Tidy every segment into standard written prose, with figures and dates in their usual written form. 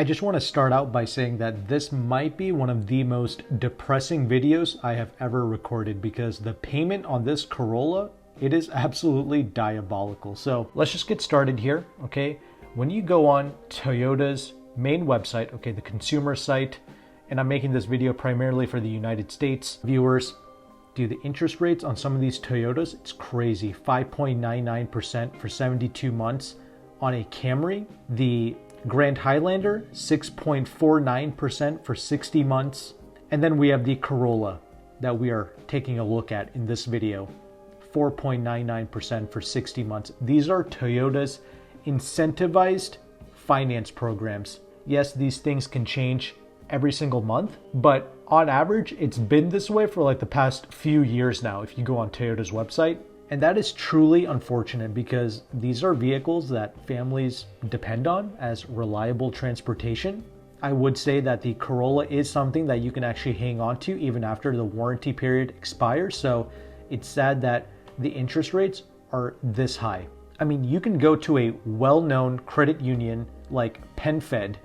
I just want to start out by saying that this might be one of the most depressing videos I have ever recorded because the payment on this Corolla, it is absolutely diabolical. So let's just get started here, okay? When you go on Toyota's main website, okay, the consumer site, and I'm making this video primarily for the United States viewers, the interest rates on some of these Toyotas, it's crazy. 5.99% for 72 months on a Camry. The Grand Highlander, 6.49% for 60 months. And then we have the Corolla that we are taking a look at in this video, 4.99% for 60 months. These are Toyota's incentivized finance programs. Yes, these things can change every single month, but on average, it's been this way for like the past few years now if you go on Toyota's website. And that is truly unfortunate because these are vehicles that families depend on as reliable transportation. I would say that the Corolla is something that you can actually hang on to even after the warranty period expires. So it's sad that the interest rates are this high. I mean, you can go to a well-known credit union like PenFed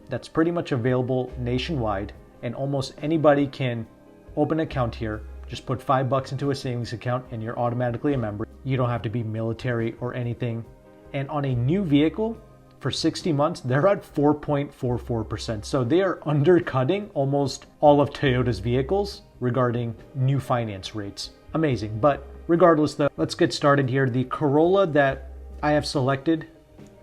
that's pretty much available nationwide, and almost anybody can open an account here. Just put $5 into a savings account and you're automatically a member. You don't have to be military or anything. And on a new vehicle for 60 months, they're at 4.44%. So they are undercutting almost all of Toyota's vehicles regarding new finance rates. Amazing. But regardless though, let's get started here. The Corolla that I have selected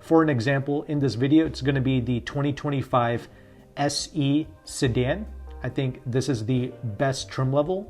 for an example in this video, it's going to be the 2025 SE sedan. I think this is the best trim level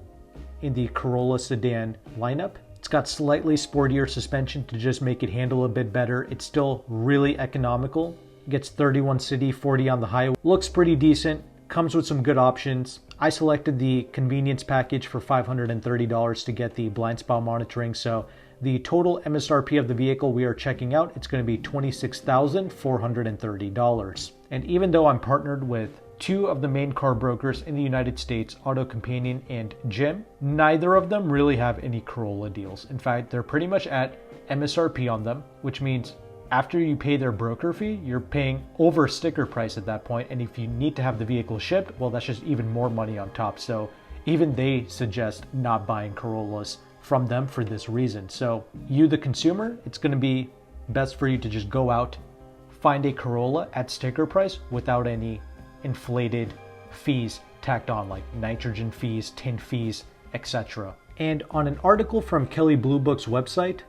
in the Corolla sedan lineup. It's got slightly sportier suspension to just make it handle a bit better. It's still really economical. Gets 31 city, 40 on the highway. Looks pretty decent. Comes with some good options. I selected the convenience package for $530 to get the blind spot monitoring. So the total MSRP of the vehicle we are checking out, it's going to be $26,430. And even though I'm partnered with two of the main car brokers in the United States, AutoCompanion and Jim, neither of them really have any Corolla deals. In fact, they're pretty much at MSRP on them, which means after you pay their broker fee, you're paying over sticker price at that point. And if you need to have the vehicle shipped, well, that's just even more money on top. So even they suggest not buying Corollas from them for this reason. So you, the consumer, it's going to be best for you to just go out, find a Corolla at sticker price without any inflated fees tacked on, like nitrogen fees, tint fees, etc. And on an article from Kelley Blue Book's website,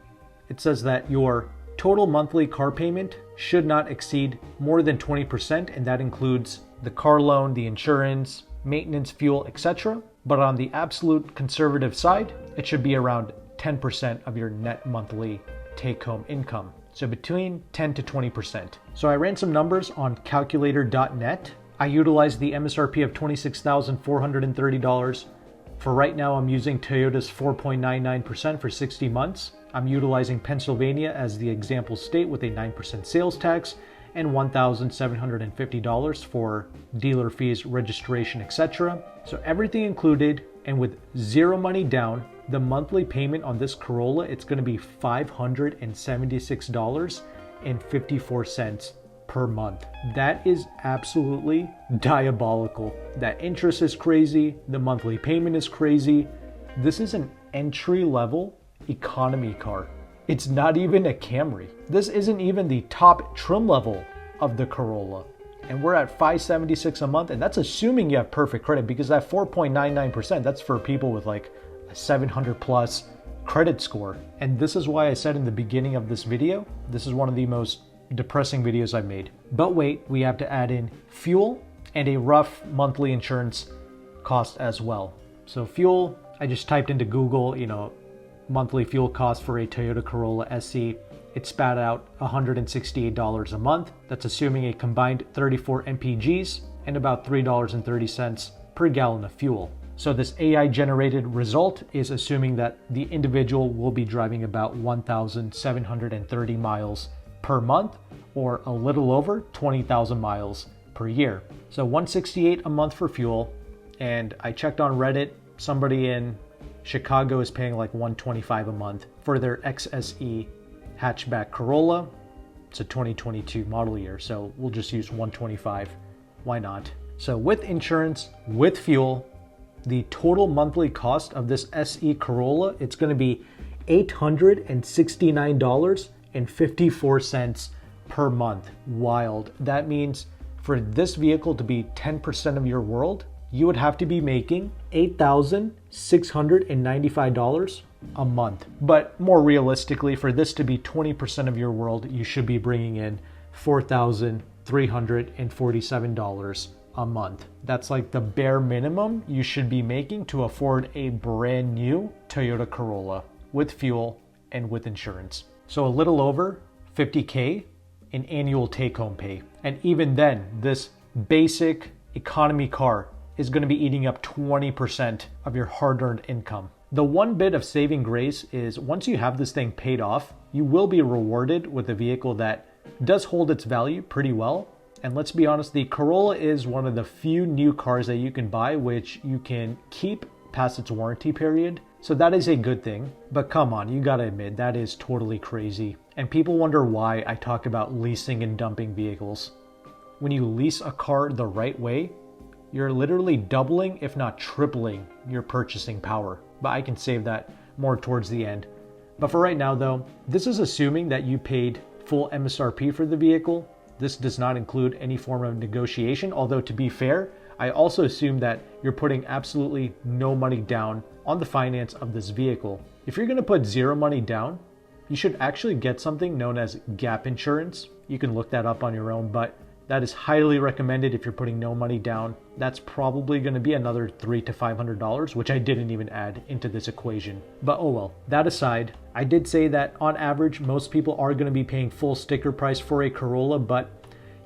it says that your total monthly car payment should not exceed more than 20%, and that includes the car loan, the insurance, maintenance, fuel, etc. But on the absolute conservative side, it should be around 10% of your net monthly take-home income. So between 10 to 20%. So I ran some numbers on calculator.net. I utilized the MSRP of $26,430. For right now, I'm using Toyota's 4.99% for 60 months. I'm utilizing Pennsylvania as the example state with a 9% sales tax and $1,750 for dealer fees, registration, etc. So everything included, and with zero money down, the monthly payment on this Corolla, it's going to be $576.54 per month. That is absolutely diabolical. That interest is crazy. The monthly payment is crazy. This is an entry-level economy car. It's not even a Camry. This isn't even the top trim level of the Corolla. And we're at $576 a month, and that's assuming you have perfect credit, because that 4.99%, that's for people with like a 700 plus credit score. And this is why I said in the beginning of this video, this is one of the most depressing videos I've made. But wait, we have to add in fuel and a rough monthly insurance cost as well. So fuel, I just typed into Google, monthly fuel cost for a Toyota Corolla SE. It spat out $168 a month. That's assuming a combined 34 mpgs and about $3.30 per gallon of fuel. So this AI generated result is assuming that the individual will be driving about 1,730 miles per month, or a little over 20,000 miles per year. So $168 a month for fuel. And I checked on Reddit, somebody in Chicago is paying like $125 a month for their XSE hatchback Corolla. It's a 2022 model year, so we'll just use 125. Why not? So with insurance, with fuel, the total monthly cost of this SE Corolla, it's going to be $869.54 per month. Wild. That means for this vehicle to be 10% of your world, you would have to be making $8,695 a month. But more realistically, for this to be 20% of your world, you should be bringing in $4,347 a month. That's like the bare minimum you should be making to afford a brand new Toyota Corolla with fuel and with insurance. So a little over 50K in annual take-home pay. And even then, this basic economy car is going to be eating up 20% of your hard-earned income. The one bit of saving grace is once you have this thing paid off, you will be rewarded with a vehicle that does hold its value pretty well. And let's be honest, the Corolla is one of the few new cars that you can buy which you can keep past its warranty period. So that is a good thing. But come on, you gotta admit, that is totally crazy. And people wonder why I talk about leasing and dumping vehicles. When you lease a car the right way, you're literally doubling, if not tripling, your purchasing power. But I can save that more towards the end. But for right now though, this is assuming that you paid full MSRP for the vehicle. This does not include any form of negotiation, although to be fair, I also assume that you're putting absolutely no money down on the finance of this vehicle. If you're going to put zero money down, you should actually get something known as gap insurance. You can look that up on your own, but that is highly recommended if you're putting no money down. That's probably going to be another $300 to $500, which I didn't even add into this equation. But oh well, that aside, I did say that on average, most people are going to be paying full sticker price for a Corolla, but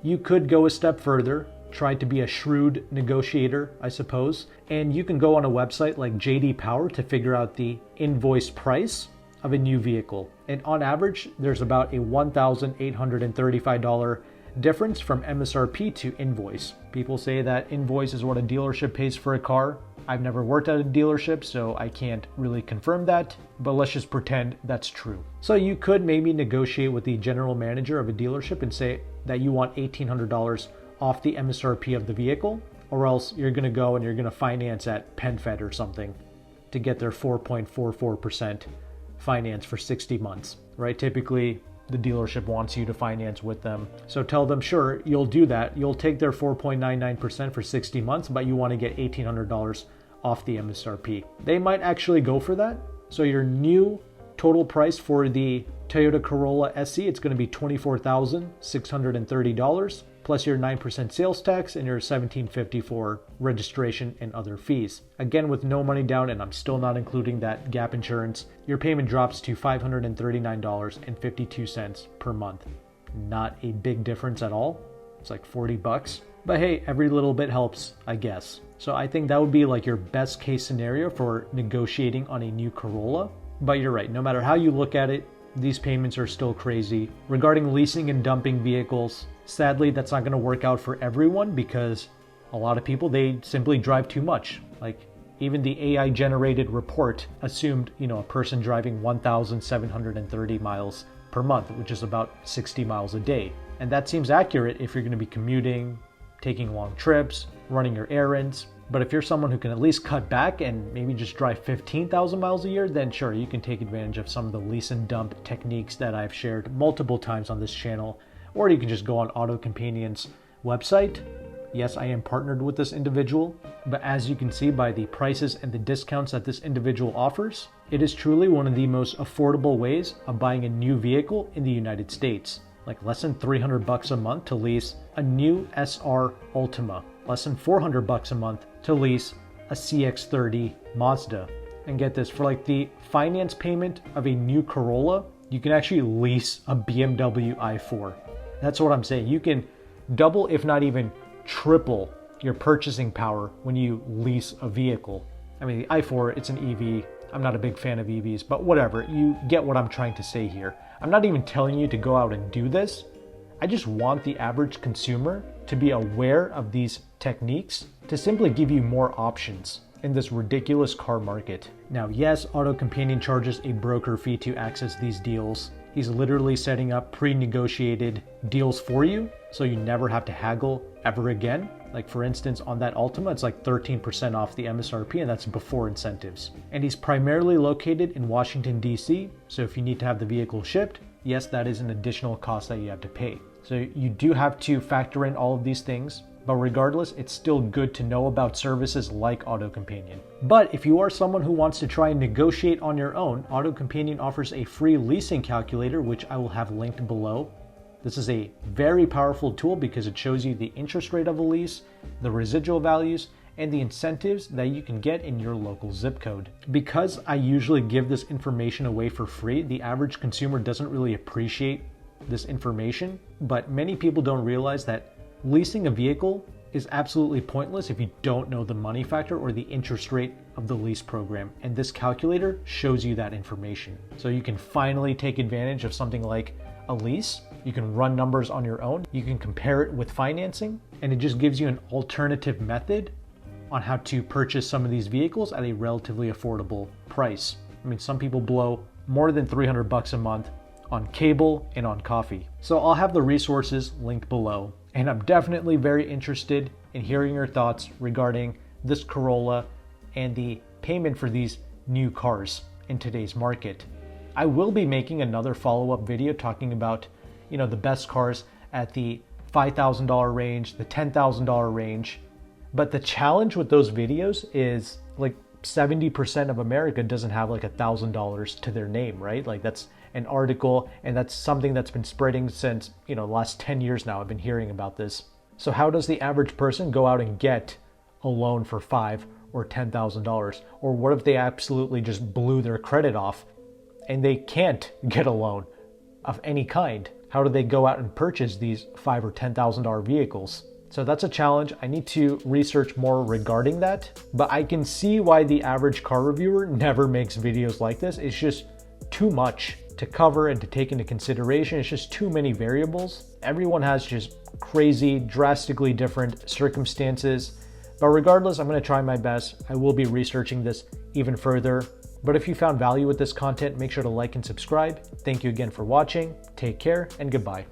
you could go a step further, try to be a shrewd negotiator, I suppose, and you can go on a website like JD Power to figure out the invoice price of a new vehicle. And on average, there's about a $1,835 difference from MSRP to invoice. People say that invoice is what a dealership pays for a car. I've never worked at a dealership, so I can't really confirm that, but let's just pretend that's true. So you could maybe negotiate with the general manager of a dealership and say that you want $1,800 off the MSRP of the vehicle, or else you're going to go and you're going to finance at PenFed or something to get their 4.44% finance for 60 months, right? Typically, the dealership wants you to finance with them. So tell them, sure, you'll do that. You'll take their 4.99% for 60 months, but you want to get $1,800 off the MSRP. They might actually go for that. So your new total price for the Toyota Corolla SE, it's going to be $24,630 plus your 9% sales tax and your $1,750 for registration and other fees. Again, with no money down, and I'm still not including that gap insurance, your payment drops to $539.52 per month. Not a big difference at all. It's like $40. But hey, every little bit helps, I guess. So I think that would be like your best case scenario for negotiating on a new Corolla. But you're right, no matter how you look at it, these payments are still crazy. Regarding leasing and dumping vehicles, sadly, that's not going to work out for everyone because a lot of people, they simply drive too much. Like even the AI generated report assumed, a person driving 1,730 miles per month, which is about 60 miles a day. And that seems accurate if you're going to be commuting, taking long trips, running your errands. But if you're someone who can at least cut back and maybe just drive 15,000 miles a year, then sure, you can take advantage of some of the lease and dump techniques that I've shared multiple times on this channel. Or you can just go on AutoCompanion's website. Yes, I am partnered with this individual, but as you can see by the prices and the discounts that this individual offers, it is truly one of the most affordable ways of buying a new vehicle in the United States. Like less than $300 a month to lease a new SR Ultima, less than $400 a month to lease a CX-30 Mazda. And get this, for like the finance payment of a new Corolla, you can actually lease a BMW i4. That's what I'm saying. You can double, if not even triple, your purchasing power when you lease a vehicle. I mean, the i4, it's an EV. I'm not a big fan of EVs, but whatever. You get what I'm trying to say here. I'm not even telling you to go out and do this. I just want the average consumer to be aware of these techniques to simply give you more options in this ridiculous car market. Now, yes, AutoCompanion charges a broker fee to access these deals. He's literally setting up pre-negotiated deals for you, so you never have to haggle ever again. Like for instance, on that Altima, it's like 13% off the MSRP, and that's before incentives. And he's primarily located in Washington, DC, so if you need to have the vehicle shipped, yes, that is an additional cost that you have to pay. So you do have to factor in all of these things, but regardless, it's still good to know about services like AutoCompanion. But if you are someone who wants to try and negotiate on your own, AutoCompanion offers a free leasing calculator, which I will have linked below. This is a very powerful tool because it shows you the interest rate of a lease, the residual values, and the incentives that you can get in your local zip code. Because I usually give this information away for free, the average consumer doesn't really appreciate this information, but many people don't realize that leasing a vehicle is absolutely pointless if you don't know the money factor or the interest rate of the lease program. And this calculator shows you that information. So you can finally take advantage of something like a lease. You can run numbers on your own. You can compare it with financing, and it just gives you an alternative method on how to purchase some of these vehicles at a relatively affordable price. I mean, some people blow more than $300 a month on cable and on coffee. So I'll have the resources linked below. And I'm definitely very interested in hearing your thoughts regarding this Corolla and the payment for these new cars in today's market. I will be making another follow-up video talking about, the best cars at the $5,000 range, the $10,000 range. But the challenge with those videos is like 70% of America doesn't have like $1,000 to their name, right? Like that's an article, and that's something that's been spreading since, the last 10 years now. I've been hearing about this. So how does the average person go out and get a loan for $5,000 or $10,000? Or what if they absolutely just blew their credit off and they can't get a loan of any kind? How do they go out and purchase these $5,000 or $10,000 vehicles? So that's a challenge. I need to research more regarding that, but I can see why the average car reviewer never makes videos like this. It's just too much to cover and to take into consideration. It's just too many variables. Everyone has just crazy, drastically different circumstances. But regardless, I'm going to try my best. I will be researching this even further. But if you found value with this content, make sure to like and subscribe. Thank you again for watching. Take care and goodbye.